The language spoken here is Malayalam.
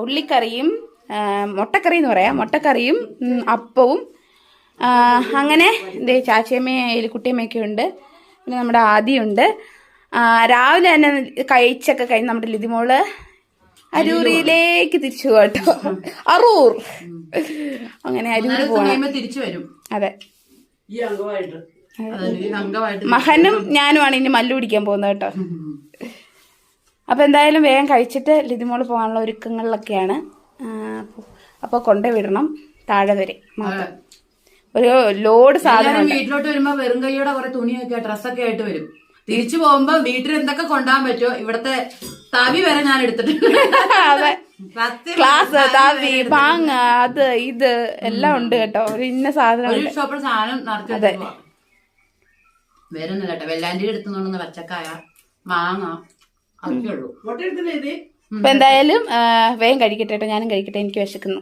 ഉള്ളിക്കറിയും മുട്ടക്കറി എന്ന് പറയാം, മുട്ടക്കറിയും അപ്പവും. അങ്ങനെ എന്തേ ചാച്ചയമ്മയും എലിക്കുട്ടിയമ്മയൊക്കെ ഉണ്ട്. പിന്നെ നമ്മുടെ ആദിയുണ്ട്. രാവിലെ തന്നെ കഴിച്ചൊക്കെ കഴിഞ്ഞ് നമ്മുടെ ലിതിമോള് അരൂരിലേക്ക് തിരിച്ചു പോകട്ടോ. അറൂർ അങ്ങനെ അരൂര് പോകണം. തിരിച്ചു വരും. അതെ, മഹനും ഞാനുമാണ് ഇനി മല്ലു പിടിക്കാൻ പോകുന്നത് കേട്ടോ. അപ്പൊ എന്തായാലും വേഗം കഴിച്ചിട്ട് ലിതിമോള് പോകാനുള്ള ഒരുക്കങ്ങളിലൊക്കെയാണ്. അപ്പൊ കൊണ്ടുവിടണം താഴെ വരെ. ഒരു ലോഡ് സാധനം വീട്ടിലോട്ട് വരുമ്പോ വെറും കൈയോടെ കുറെ തുണിയൊക്കെ ഡ്രസ്സൊക്കെ ആയിട്ട് വരും. തിരിച്ചു പോകുമ്പോ വീട്ടിൽ എന്തൊക്കെ കൊണ്ടുപോകാൻ പറ്റുമോ, ഇവിടത്തെ തവി വരെ ഞാൻ എടുത്തിട്ടുണ്ട്. ക്ലാസ് തവി പാങ്ങ അത് ഇത് എല്ലാം ഉണ്ട് കേട്ടോ. ഒരു ഇന്ന സാധനം ഷോപ്പിൽ സാധനം നടത്തി. വേറെ ഒന്നുമില്ല കേട്ടോ. വെല്ലാൻ്റെ എടുത്തുകൊണ്ടുവന്ന പച്ചക്കായ മാങ്ങ അതൊക്കെ ഉള്ളൂ. അപ്പൊ എന്തായാലും വേഗം കഴിക്കട്ടെ കേട്ടോ. ഞാനും കഴിക്കട്ടെ, എനിക്ക് വിശക്കുന്നു.